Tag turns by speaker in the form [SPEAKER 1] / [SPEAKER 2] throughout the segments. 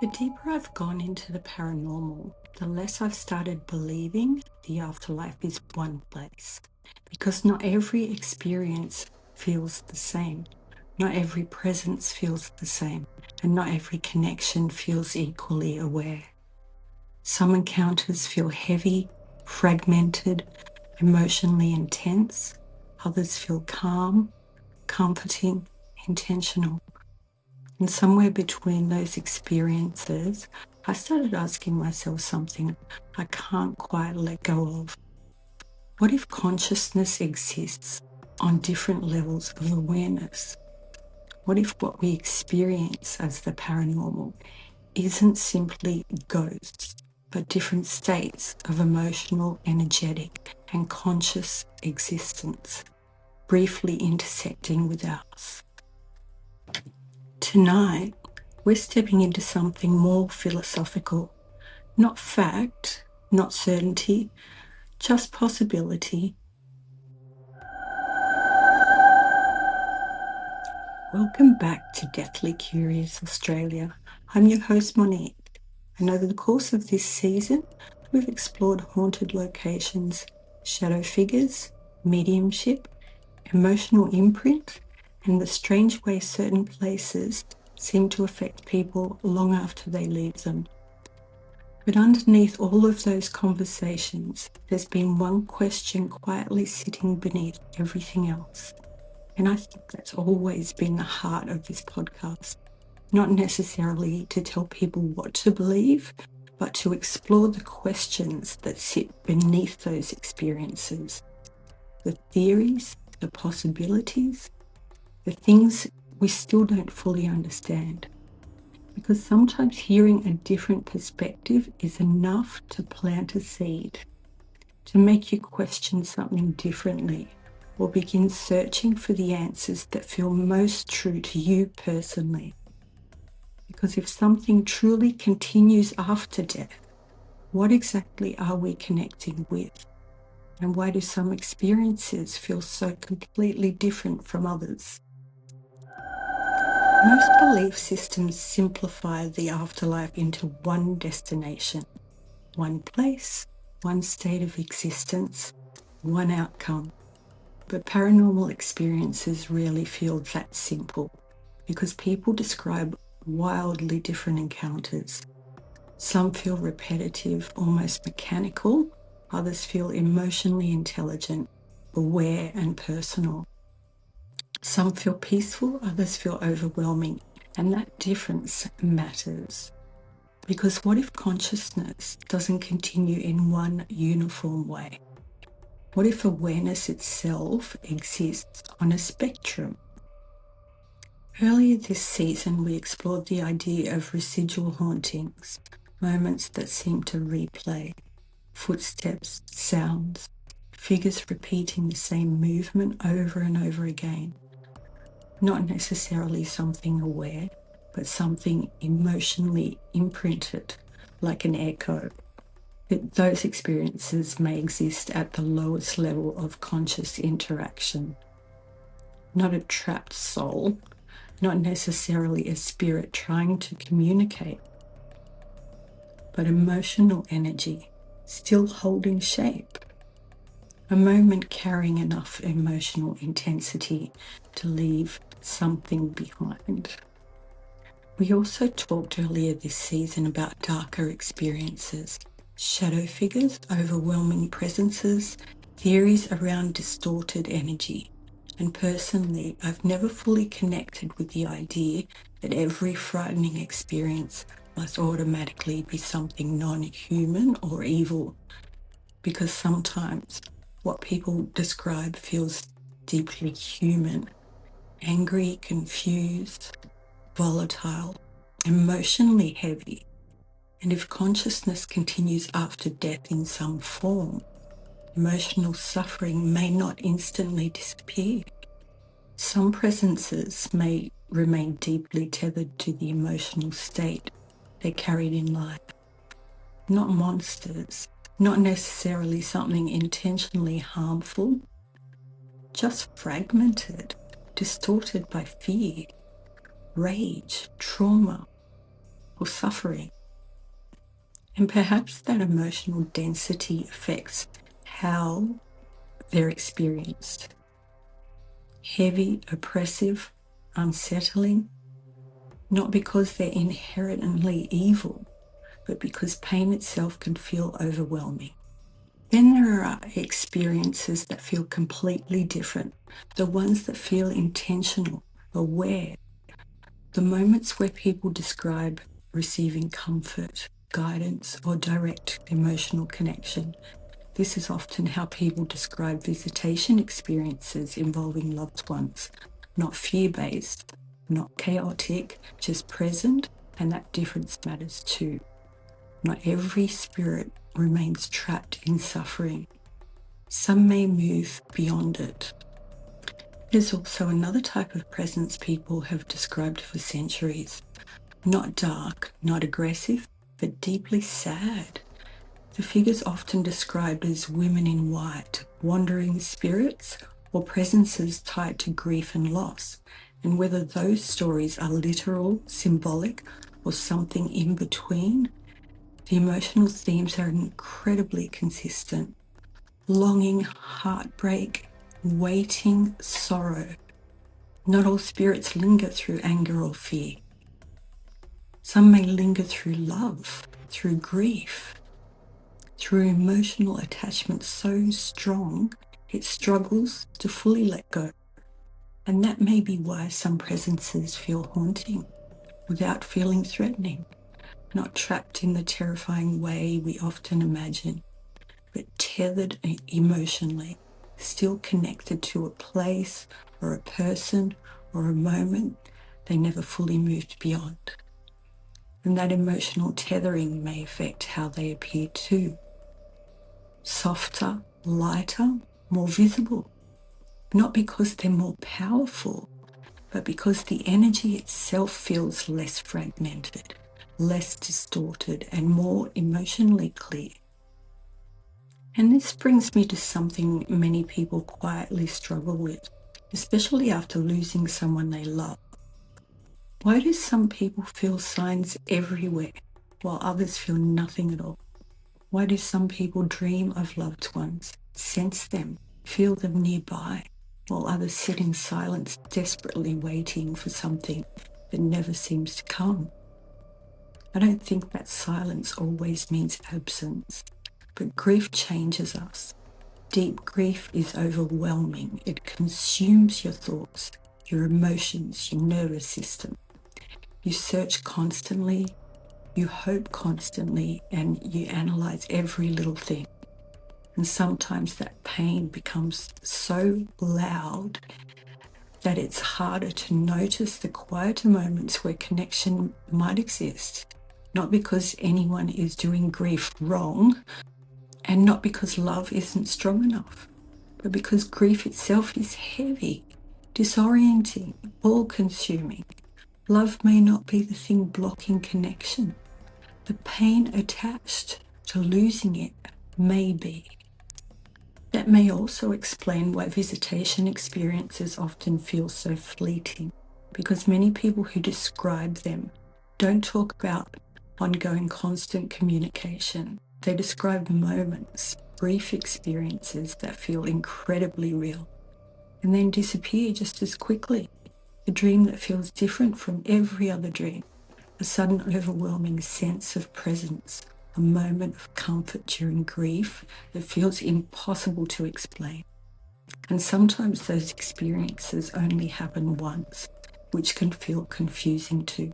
[SPEAKER 1] The deeper I've gone into the paranormal, the less I've started believing the afterlife is one place. Because not every experience feels the same. Not every presence feels the same. And not every connection feels equally aware. Some encounters feel heavy, fragmented, emotionally intense. Others feel calm, comforting, intentional. And somewhere between those experiences, I started asking myself something I can't quite let go of. What if consciousness exists on different levels of awareness? What if what we experience as the paranormal isn't simply ghosts, but different states of emotional, energetic, and conscious existence, briefly intersecting with ours? Tonight, we're stepping into something more philosophical. Not fact, not certainty, just possibility. Welcome back to Deathly Curious Australia. I'm your host, Monique, and over the course of this season, we've explored haunted locations, shadow figures, mediumship, emotional imprint, and the strange way certain places seem to affect people long after they leave them. But underneath all of those conversations, there's been one question quietly sitting beneath everything else. And I think that's always been the heart of this podcast. Not necessarily to tell people what to believe, but to explore the questions that sit beneath those experiences. The theories, the possibilities, the things we still don't fully understand. Because sometimes hearing a different perspective is enough to plant a seed, to make you question something differently, or begin searching for the answers that feel most true to you personally. Because if something truly continues after death, what exactly are we connecting with? And why do some experiences feel so completely different from others? Most belief systems simplify the afterlife into one destination, one place, one state of existence, one outcome. But paranormal experiences rarely feel that simple because people describe wildly different encounters. Some feel repetitive, almost mechanical. Others feel emotionally intelligent, aware, and personal. Some feel peaceful, others feel overwhelming, and that difference matters. Because what if consciousness doesn't continue in one uniform way? What if awareness itself exists on a spectrum? Earlier this season, we explored the idea of residual hauntings, moments that seem to replay, footsteps, sounds, figures repeating the same movement over and over again. Not necessarily something aware, but something emotionally imprinted, like an echo. Those experiences may exist at the lowest level of conscious interaction. Not a trapped soul, not necessarily a spirit trying to communicate, but emotional energy still holding shape. A moment carrying enough emotional intensity to leave something behind. We also talked earlier this season about darker experiences, shadow figures, overwhelming presences, theories around distorted energy. And personally, I've never fully connected with the idea that every frightening experience must automatically be something non-human or evil, because sometimes what people describe feels deeply human, angry, confused, volatile, emotionally heavy. And if consciousness continues after death in some form, emotional suffering may not instantly disappear. Some presences may remain deeply tethered to the emotional state they carried in life. Not monsters, not necessarily something intentionally harmful, just fragmented, distorted by fear, rage, trauma, or suffering. And perhaps that emotional density affects how they're experienced. Heavy, oppressive, unsettling, not because they're inherently evil, but because pain itself can feel overwhelming. Then there are experiences that feel completely different, the ones that feel intentional, aware, the moments where people describe receiving comfort, guidance, or direct emotional connection. This is often how people describe visitation experiences involving loved ones, not fear-based, not chaotic, just present, and that difference matters too. Not every spirit remains trapped in suffering. Some may move beyond it. There's also another type of presence people have described for centuries. Not dark, not aggressive, but deeply sad. The figures often described as women in white, wandering spirits, or presences tied to grief and loss. And whether those stories are literal, symbolic, or something in between, the emotional themes are incredibly consistent. Longing, heartbreak, waiting, sorrow. Not all spirits linger through anger or fear. Some may linger through love, through grief, through emotional attachment so strong it struggles to fully let go. And that may be why some presences feel haunting without feeling threatening, not trapped in the terrifying way we often imagine, but tethered emotionally, still connected to a place or a person or a moment they never fully moved beyond. And that emotional tethering may affect how they appear too. Softer, lighter, more visible. Not because they're more powerful, but because the energy itself feels less fragmented, less distorted, and more emotionally clear. And this brings me to something many people quietly struggle with, especially after losing someone they love. Why do some people feel signs everywhere while others feel nothing at all? Why do some people dream of loved ones, sense them, feel them nearby, while others sit in silence, desperately waiting for something that never seems to come? I don't think that silence always means absence, but grief changes us. Deep grief is overwhelming. It consumes your thoughts, your emotions, your nervous system. You search constantly, you hope constantly, and you analyze every little thing. And sometimes that pain becomes so loud that it's harder to notice the quieter moments where connection might exist. Not because anyone is doing grief wrong, and not because love isn't strong enough, but because grief itself is heavy, disorienting, all-consuming. Love may not be the thing blocking connection. The pain attached to losing it may be. That may also explain why visitation experiences often feel so fleeting, because many people who describe them don't talk about ongoing constant communication. They describe moments, brief experiences that feel incredibly real, and then disappear just as quickly. A dream that feels different from every other dream, a sudden overwhelming sense of presence, a moment of comfort during grief that feels impossible to explain. And sometimes those experiences only happen once, which can feel confusing too,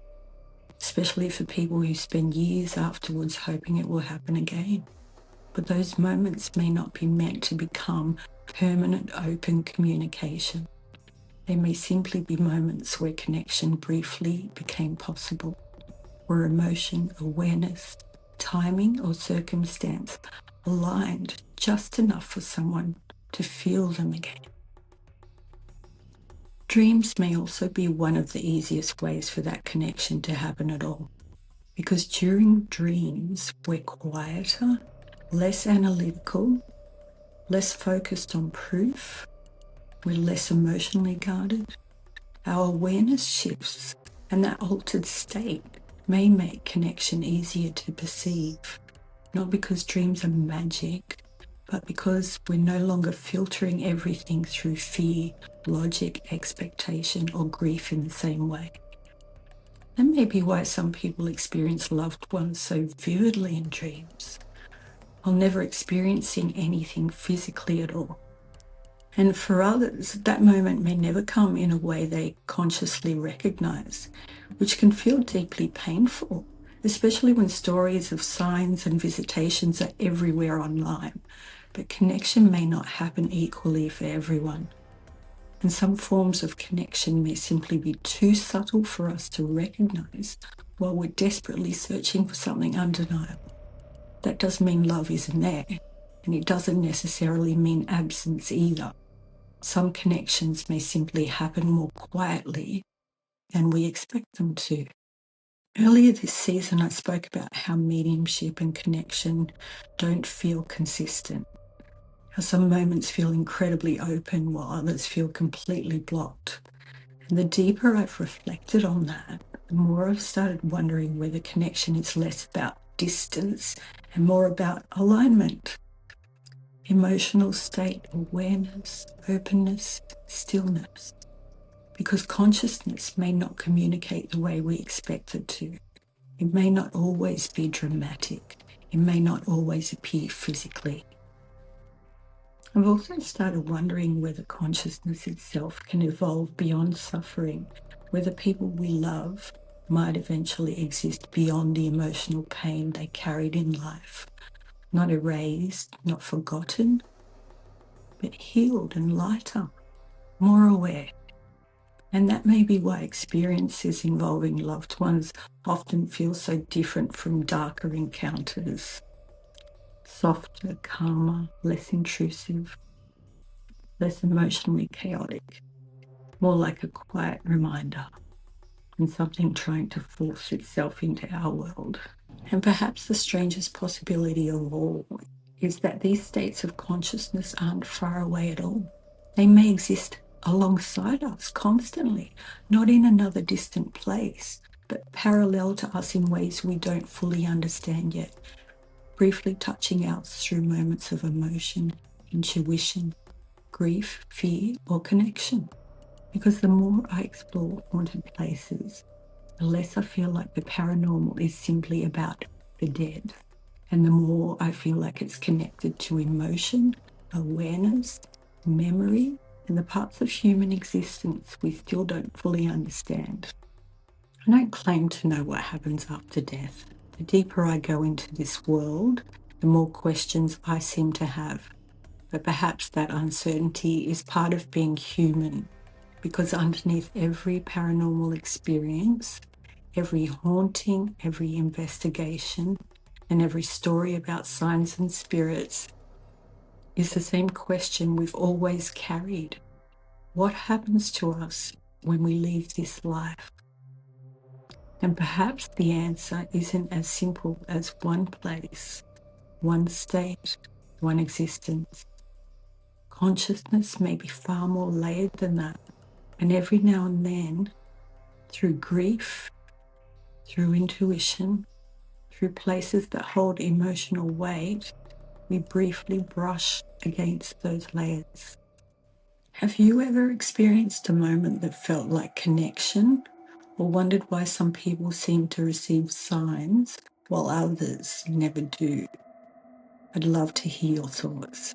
[SPEAKER 1] especially for people who spend years afterwards hoping it will happen again. But those moments may not be meant to become permanent open communication. They may simply be moments where connection briefly became possible, where emotion, awareness, timing, or circumstance aligned just enough for someone to feel them again. Dreams may also be one of the easiest ways for that connection to happen at all, because during dreams we're quieter, less analytical, less focused on proof, we're less emotionally guarded. Our awareness shifts, and that altered state may make connection easier to perceive, not because dreams are magic, but because we're no longer filtering everything through fear, logic, expectation, or grief in the same way. That may be why some people experience loved ones so vividly in dreams, while never experiencing anything physically at all. And for others, that moment may never come in a way they consciously recognize, which can feel deeply painful, especially when stories of signs and visitations are everywhere online. But connection may not happen equally for everyone. And some forms of connection may simply be too subtle for us to recognize while we're desperately searching for something undeniable. That doesn't mean love isn't there, and it doesn't necessarily mean absence either. Some connections may simply happen more quietly than we expect them to. Earlier this season, I spoke about how mediumship and connection don't feel consistent, how some moments feel incredibly open while others feel completely blocked. And the deeper I've reflected on that, the more I've started wondering whether connection is less about distance and more about alignment. Emotional state, awareness, openness, stillness. Because consciousness may not communicate the way we expect it to. It may not always be dramatic. It may not always appear physically. I've also started wondering whether consciousness itself can evolve beyond suffering, whether people we love might eventually exist beyond the emotional pain they carried in life, not erased, not forgotten, but healed and lighter, more aware. And that may be why experiences involving loved ones often feel so different from darker encounters. Softer, calmer, less intrusive, less emotionally chaotic, more like a quiet reminder than something trying to force itself into our world. And perhaps the strangest possibility of all is that these states of consciousness aren't far away at all. They may exist alongside us constantly, not in another distant place, but parallel to us in ways we don't fully understand yet, briefly touching us through moments of emotion, intuition, grief, fear, or connection. Because the more I explore haunted places, the less I feel like the paranormal is simply about the dead, and the more I feel like it's connected to emotion, awareness, memory, and the parts of human existence we still don't fully understand. I don't claim to know what happens after death. The deeper I go into this world, the more questions I seem to have. But perhaps that uncertainty is part of being human, because underneath every paranormal experience, every haunting, every investigation, and every story about signs and spirits is the same question we've always carried. What happens to us when we leave this life? And perhaps the answer isn't as simple as one place, one state, one existence. Consciousness may be far more layered than that. And every now and then, through grief, through intuition, through places that hold emotional weight, we briefly brush against those layers. Have you ever experienced a moment that felt like connection, or wondered why some people seem to receive signs while others never do? I'd love to hear your thoughts.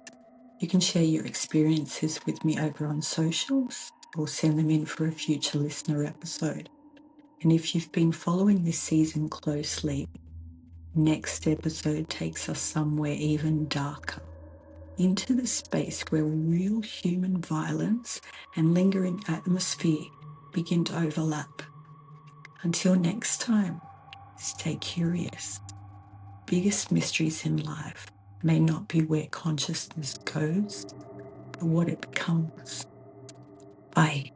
[SPEAKER 1] You can share your experiences with me over on socials or send them in for a future listener episode. And if you've been following this season closely, next episode takes us somewhere even darker, into the space where real human violence and lingering atmosphere begin to overlap. Until next time, stay curious. Biggest mysteries in life may not be where consciousness goes, but what it becomes. Bye.